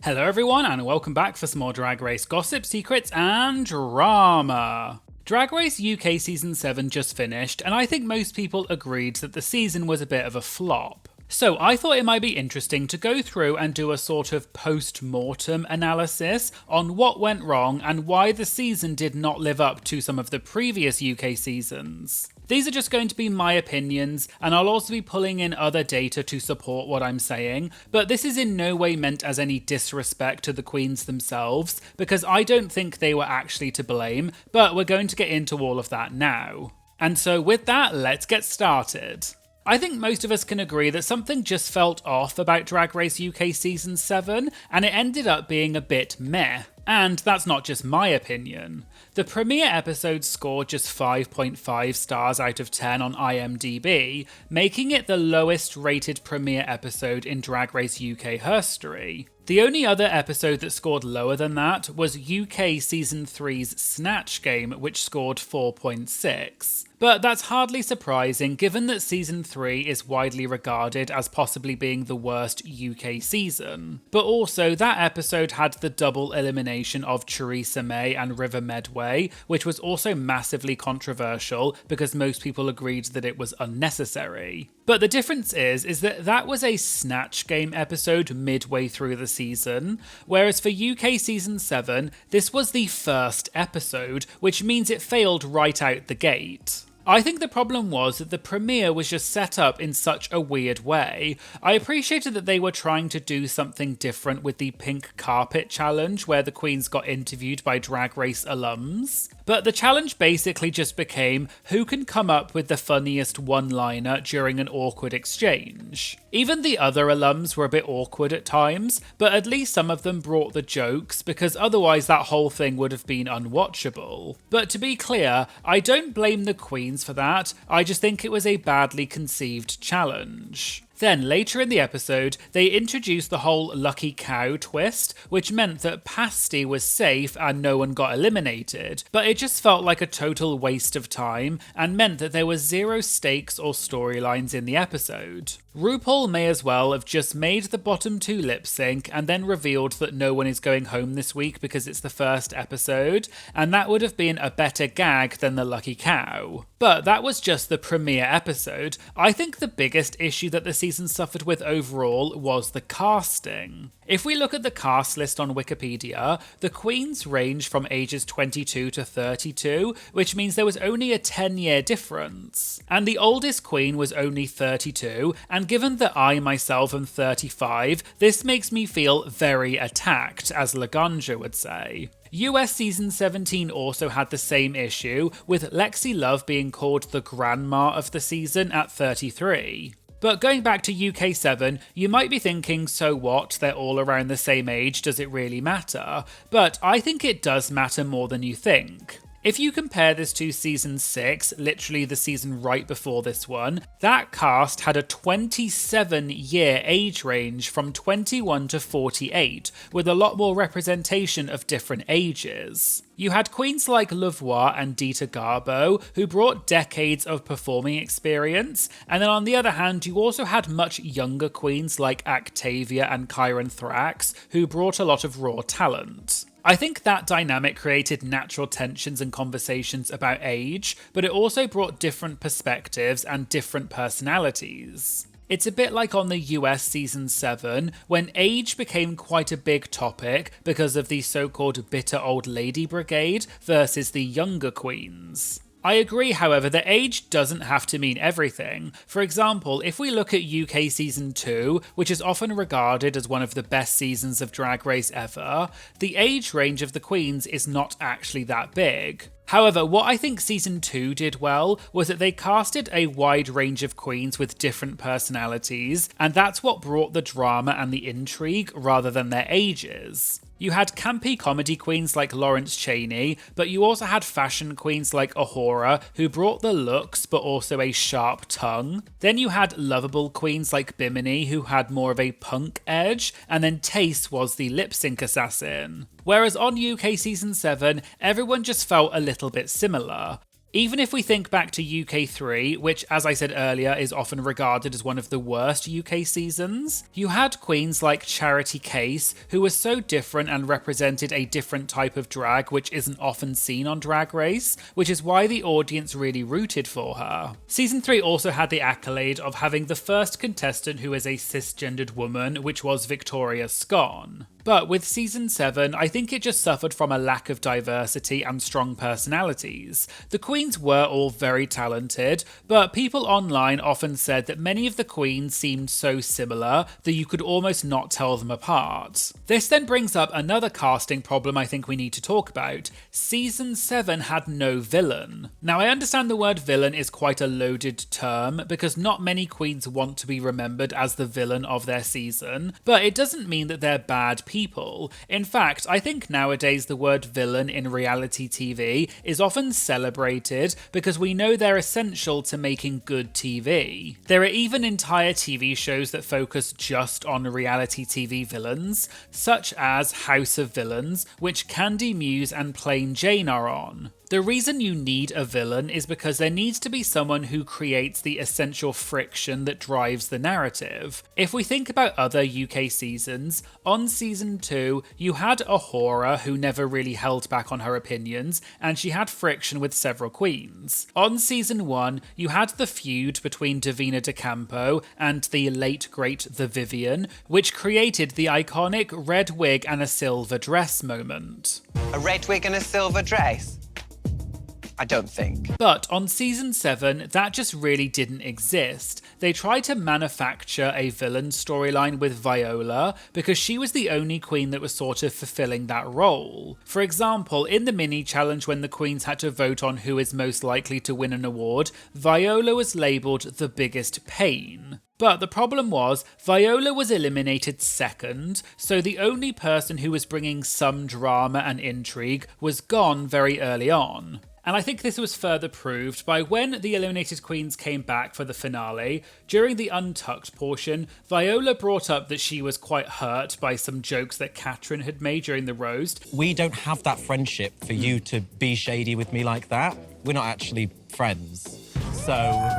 Hello everyone and welcome back for some more Drag Race gossip, secrets and drama. Drag Race UK Season 7 just finished and I think most people agreed that the season was a bit of a flop. So I thought it might be interesting to go through and do a sort of post-mortem analysis on what went wrong and why the season did not live up to some of the previous UK seasons. These are just going to be my opinions, and I'll also be pulling in other data to support what I'm saying, but this is in no way meant as any disrespect to the queens themselves, because I don't think they were actually to blame, but we're going to get into all of that now. And so with that, let's get started. I think most of us can agree that something just felt off about Drag Race UK Season 7, and it ended up being a bit meh. And that's not just my opinion. The premiere episode scored just 5.5 stars out of 10 on IMDb, making it the lowest rated premiere episode in Drag Race UK herstory. The only other episode that scored lower than that was UK Season 3's Snatch Game, which scored 4.6. But that's hardly surprising given that Season 3 is widely regarded as possibly being the worst UK season. But also, that episode had the double elimination of Theresa May and River Medway, which was also massively controversial because most people agreed that it was unnecessary. But the difference is that that was a Snatch Game episode midway through the season, whereas for UK Season 7, this was the first episode, which means it failed right out the gate. I think the problem was that the premiere was just set up in such a weird way. I appreciated that they were trying to do something different with the pink carpet challenge where the queens got interviewed by Drag Race alums. But the challenge basically just became who can come up with the funniest one-liner during an awkward exchange. Even the other alums were a bit awkward at times, but at least some of them brought the jokes because otherwise that whole thing would have been unwatchable. But to be clear, I don't blame the queens for that, I just think it was a badly conceived challenge. Then, later in the episode, they introduced the whole lucky cow twist, which meant that Pasty was safe and no one got eliminated, but it just felt like a total waste of time and meant that there were zero stakes or storylines in the episode. RuPaul may as well have just made the bottom two lip sync and then revealed that no one is going home this week because it's the first episode, and that would have been a better gag than the lucky cow. But that was just the premiere episode. I think the biggest issue that the season suffered with overall was the casting. If we look at the cast list on Wikipedia, the queens range from ages 22 to 32, which means there was only a 10-year difference. And the oldest queen was only 32, and given that I myself am 35, this makes me feel very attacked, as Laganja would say. US Season 17 also had the same issue, with Lexi Love being called the grandma of the season at 33. But going back to UK 7, you might be thinking, so what, they're all around the same age, does it really matter? But I think it does matter more than you think. If you compare this to Season 6, literally the season right before this one, that cast had a 27-year age range from 21 to 48, with a lot more representation of different ages. You had queens like Lavoie and Dita Garbo, who brought decades of performing experience, and then on the other hand, you also had much younger queens like Octavia and Kyron Thrax, who brought a lot of raw talent. I think that dynamic created natural tensions and conversations about age, but it also brought different perspectives and different personalities. It's a bit like on the US Season 7, when age became quite a big topic because of the so-called bitter old lady brigade versus the younger queens. I agree, however, that age doesn't have to mean everything. For example, if we look at UK Season 2, which is often regarded as one of the best seasons of Drag Race ever, the age range of the queens is not actually that big. However, what I think Season 2 did well was that they casted a wide range of queens with different personalities, and that's what brought the drama and the intrigue rather than their ages. You had campy comedy queens like Lawrence Chaney, but you also had fashion queens like Ahura, who brought the looks but also a sharp tongue. Then you had lovable queens like Bimini, who had more of a punk edge, and then Tace was the lip sync assassin. Whereas on UK Season 7, everyone just felt a little bit similar. Even if we think back to UK3, which as I said earlier is often regarded as one of the worst UK seasons, you had queens like Charity Case, who was so different and represented a different type of drag which isn't often seen on Drag Race, which is why the audience really rooted for her. Season 3 also had the accolade of having the first contestant who is a cisgendered woman, which was Victoria Scone. But with Season 7, I think it just suffered from a lack of diversity and strong personalities. The queens were all very talented, but people online often said that many of the queens seemed so similar that you could almost not tell them apart. This then brings up another casting problem I think we need to talk about. Season 7 had no villain. Now I understand the word villain is quite a loaded term because not many queens want to be remembered as the villain of their season, but it doesn't mean that they're bad people. In fact, I think nowadays the word villain in reality TV is often celebrated because we know they're essential to making good TV. There are even entire TV shows that focus just on reality TV villains, such as House of Villains, which Candy Muse and Plain Jane are on. The reason you need a villain is because there needs to be someone who creates the essential friction that drives the narrative. If we think about other UK seasons, on Season 2 you had Ahura who never really held back on her opinions, and she had friction with several queens. On Season 1 you had the feud between Davina De Campo and the late great The Vivian, which created the iconic red wig and a silver dress moment. A red wig and a silver dress? I don't think. But on Season 7, that just really didn't exist. They tried to manufacture a villain storyline with Viola because she was the only queen that was sort of fulfilling that role. For example, in the mini challenge when the queens had to vote on who is most likely to win an award, Viola was labelled the biggest pain. But the problem was, Viola was eliminated second, so the only person who was bringing some drama and intrigue was gone very early on. And I think this was further proved by when the eliminated queens came back for the finale. During the Untucked portion, Viola brought up that she was quite hurt by some jokes that Katrin had made during the roast. We don't have that friendship for you to be shady with me like that. We're not actually friends. So...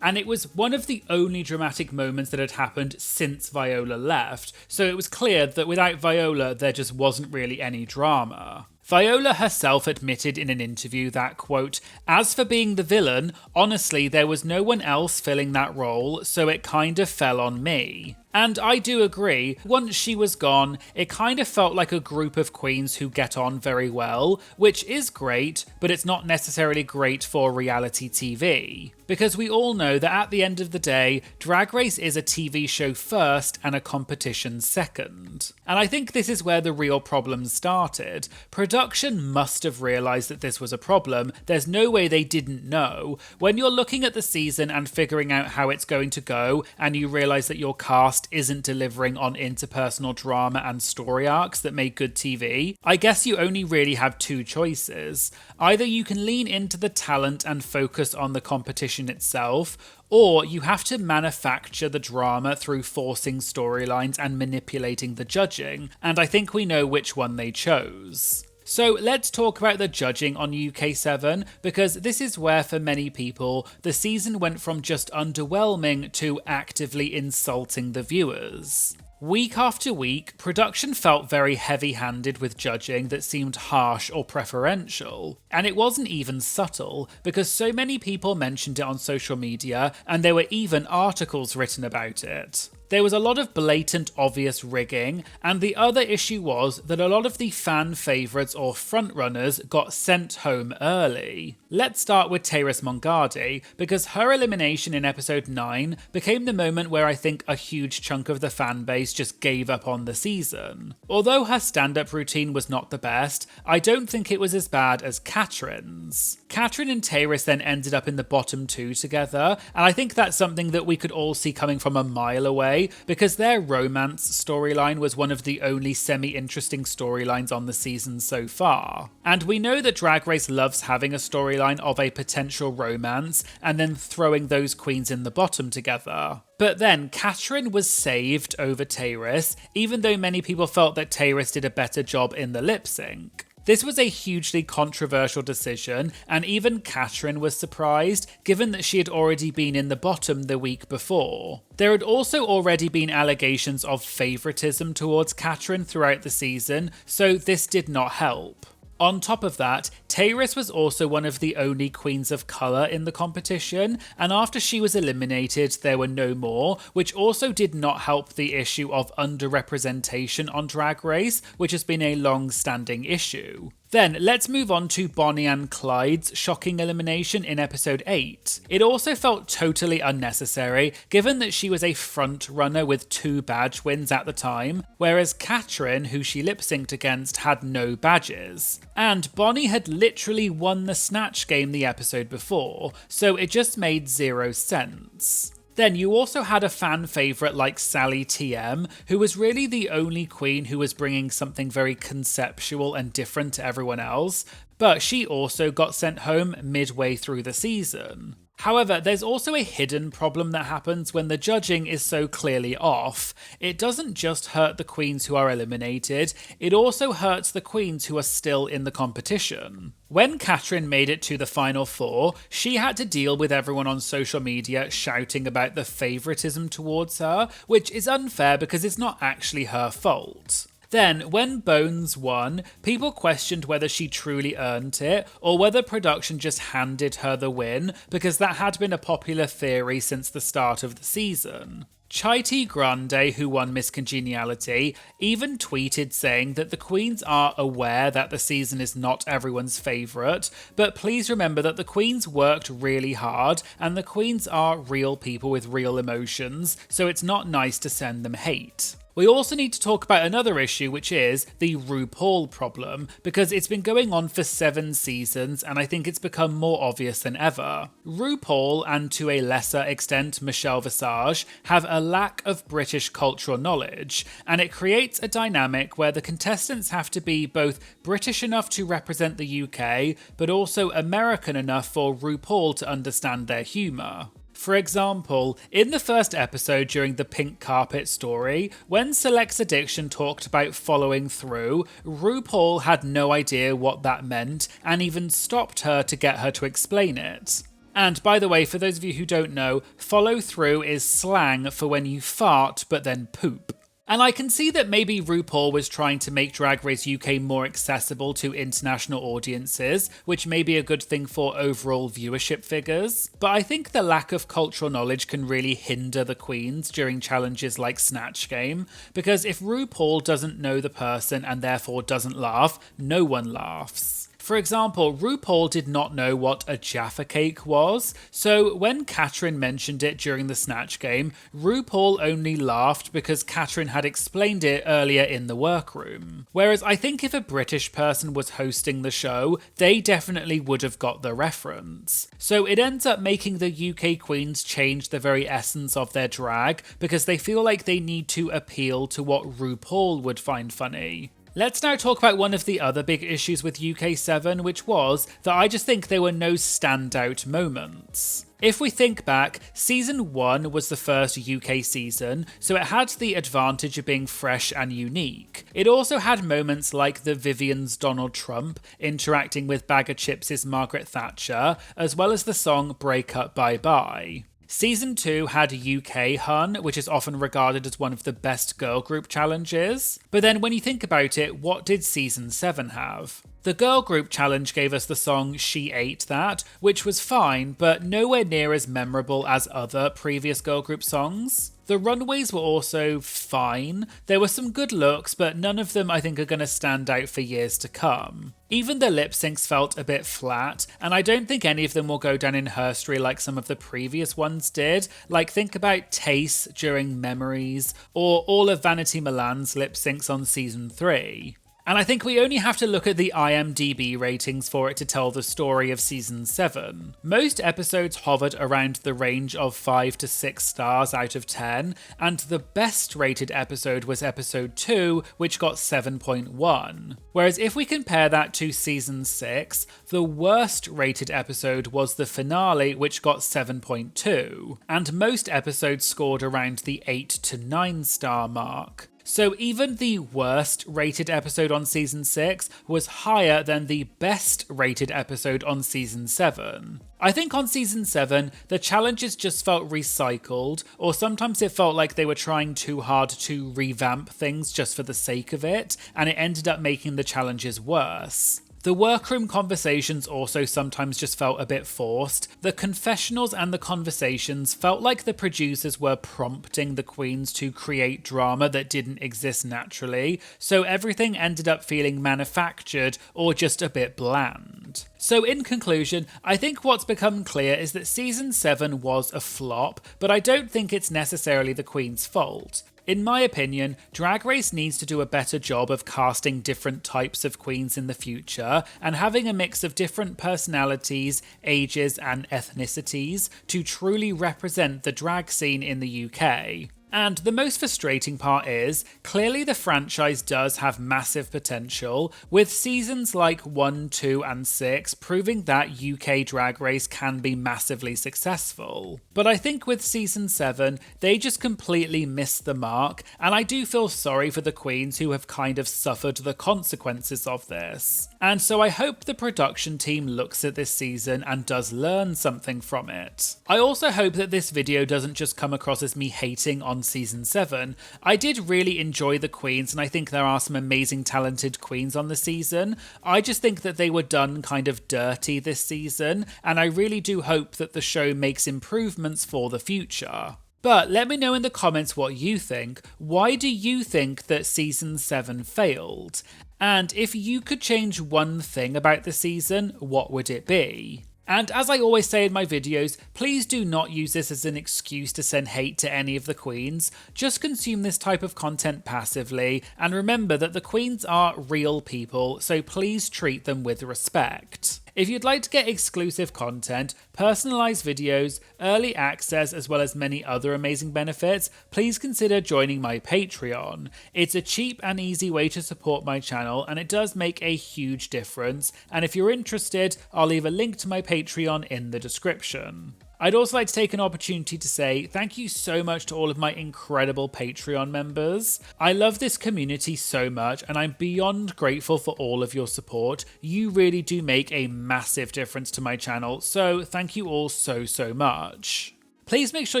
And it was one of the only dramatic moments that had happened since Viola left, so it was clear that without Viola there just wasn't really any drama. Viola herself admitted in an interview that, quote, "As for being the villain, honestly there was no one else filling that role, so it kind of fell on me." And I do agree, once she was gone, it kind of felt like a group of queens who get on very well, which is great, but it's not necessarily great for reality TV. Because we all know that at the end of the day, Drag Race is a TV show first and a competition second. And I think this is where the real problem started. Production must have realised that this was a problem. There's no way they didn't know. When you're looking at the season and figuring out how it's going to go, and you realise that your cast isn't delivering on interpersonal drama and story arcs that make good TV, I guess you only really have two choices. Either you can lean into the talent and focus on the competition itself, or you have to manufacture the drama through forcing storylines and manipulating the judging, and I think we know which one they chose. So let's talk about the judging on UK7, because this is where for many people the season went from just underwhelming to actively insulting the viewers. Week after week, production felt very heavy-handed with judging that seemed harsh or preferential. And it wasn't even subtle, because so many people mentioned it on social media, and there were even articles written about it. There was a lot of blatant, obvious rigging, and the other issue was that a lot of the fan favourites or frontrunners got sent home early. Let's start with Terrace Mongardi, because her elimination in episode 9 became the moment where I think a huge chunk of the fan base just gave up on the season. Although her stand-up routine was not the best, I don't think it was as bad as Katrin's. Katrin and Terrace then ended up in the bottom 2 together, and I think that's something that we could all see coming from a mile away, because their romance storyline was one of the only semi-interesting storylines on the season so far. And we know that Drag Race loves having a storyline of a potential romance and then throwing those queens in the bottom together. But then Katrin was saved over Terrace, even though many people felt that Terrace did a better job in the lip sync. This was a hugely controversial decision, and even Catherine was surprised, given that she had already been in the bottom the week before. There had also already been allegations of favouritism towards Catherine throughout the season, so this did not help. On top of that, Tayris was also one of the only queens of colour in the competition, and after she was eliminated, there were no more, which also did not help the issue of underrepresentation on Drag Race, which has been a long-standing issue. Then, let's move on to Bonnie and Clyde's shocking elimination in episode 8. It also felt totally unnecessary, given that she was a front runner with 2 badge wins at the time, whereas Catherine, who she lip-synced against, had no badges. And Bonnie had literally won the Snatch game the episode before, so it just made 0 sense. Then you also had a fan favourite like Sally TM, who was really the only queen who was bringing something very conceptual and different to everyone else, but she also got sent home midway through the season. However, there's also a hidden problem that happens when the judging is so clearly off. It doesn't just hurt the queens who are eliminated, it also hurts the queens who are still in the competition. When Catherine made it to the final 4, she had to deal with everyone on social media shouting about the favouritism towards her, which is unfair because it's not actually her fault. Then, when Bones won, people questioned whether she truly earned it, or whether production just handed her the win, because that had been a popular theory since the start of the season. Chaiti Grande, who won Miss Congeniality, even tweeted saying that the queens are aware that the season is not everyone's favourite, but please remember that the queens worked really hard, and the queens are real people with real emotions, so it's not nice to send them hate. We also need to talk about another issue, which is the RuPaul problem, because it's been going on for 7 seasons and I think it's become more obvious than ever. RuPaul, and to a lesser extent Michelle Visage, have a lack of British cultural knowledge, and it creates a dynamic where the contestants have to be both British enough to represent the UK, but also American enough for RuPaul to understand their humour. For example, in the first episode during the pink carpet story, when Select's Addiction talked about following through, RuPaul had no idea what that meant and even stopped her to get her to explain it. And by the way, for those of you who don't know, follow through is slang for when you fart but then poop. And I can see that maybe RuPaul was trying to make Drag Race UK more accessible to international audiences, which may be a good thing for overall viewership figures. But I think the lack of cultural knowledge can really hinder the queens during challenges like Snatch Game, because if RuPaul doesn't know the person and therefore doesn't laugh, no one laughs. For example, RuPaul did not know what a Jaffa cake was, so when Catherine mentioned it during the Snatch Game, RuPaul only laughed because Catherine had explained it earlier in the workroom. Whereas I think if a British person was hosting the show, they definitely would have got the reference. So it ends up making the UK queens change the very essence of their drag because they feel like they need to appeal to what RuPaul would find funny. Let's now talk about one of the other big issues with UK7, which was that I just think there were no standout moments. If we think back, season 1 was the first UK season, so it had the advantage of being fresh and unique. It also had moments like the Vivian's Donald Trump interacting with Bag of Chips' Margaret Thatcher, as well as the song Break Up Bye Bye. Season 2 had UK Hun, which is often regarded as one of the best girl group challenges. But then when you think about it, what did Season 7 have? The girl group challenge gave us the song She Ate That, which was fine, but nowhere near as memorable as other previous girl group songs. The runways were also fine. There were some good looks, but none of them I think are going to stand out for years to come. Even the lip syncs felt a bit flat, and I don't think any of them will go down in herstory like some of the previous ones did. Like, think about Tace during Memories, or all of Vanity Milan's lip syncs on season 3. And I think we only have to look at the IMDb ratings for it to tell the story of season 7. Most episodes hovered around the range of 5 to 6 stars out of 10, and the best rated episode was episode 2, which got 7.1. Whereas if we compare that to season 6, the worst rated episode was the finale, which got 7.2, and most episodes scored around the 8 to 9 star mark. So even the worst rated episode on season 6 was higher than the best rated episode on season 7. I think on season 7, the challenges just felt recycled, or sometimes it felt like they were trying too hard to revamp things just for the sake of it, and it ended up making the challenges worse. The workroom conversations also sometimes just felt a bit forced. The confessionals and the conversations felt like the producers were prompting the queens to create drama that didn't exist naturally, so everything ended up feeling manufactured or just a bit bland. So in conclusion, I think what's become clear is that season 7 was a flop, but I don't think it's necessarily the queen's fault. In my opinion, Drag Race needs to do a better job of casting different types of queens in the future and having a mix of different personalities, ages and ethnicities to truly represent the drag scene in the UK. And the most frustrating part is, clearly the franchise does have massive potential, with seasons like 1, 2 and 6 proving that UK Drag Race can be massively successful. But I think with season 7, they just completely missed the mark, and I do feel sorry for the queens who have kind of suffered the consequences of this. And so I hope the production team looks at this season and does learn something from it. I also hope that this video doesn't just come across as me hating on season 7. I did really enjoy the queens, and I think there are some amazing talented queens on the season. I just think that they were done kind of dirty this season, and I really do hope that the show makes improvements for the future. But let me know in the comments what you think. Why do you think that season 7 failed? And if you could change one thing about the season, what would it be? And as I always say in my videos, please do not use this as an excuse to send hate to any of the queens. Just consume this type of content passively, and remember that the queens are real people, so please treat them with respect. If you'd like to get exclusive content, personalised videos, early access, as well as many other amazing benefits, please consider joining my Patreon. It's a cheap and easy way to support my channel, and it does make a huge difference. And if you're interested, I'll leave a link to my Patreon in the description. I'd also like to take an opportunity to say thank you so much to all of my incredible Patreon members. I love this community so much, and I'm beyond grateful for all of your support. You really do make a massive difference to my channel, so thank you all so much. Please make sure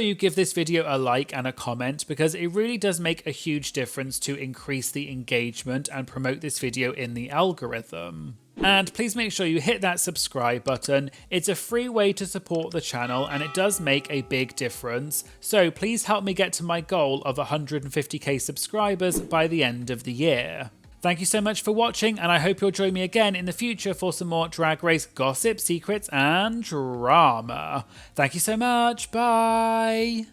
you give this video a like and a comment, because it really does make a huge difference to increase the engagement and promote this video in the algorithm. And please make sure you hit that subscribe button. It's a free way to support the channel, and it does make a big difference. So please help me get to my goal of 150k subscribers by the end of the year. Thank you so much for watching, and I hope you'll join me again in the future for some more Drag Race gossip, secrets, and drama. Thank you so much. Bye.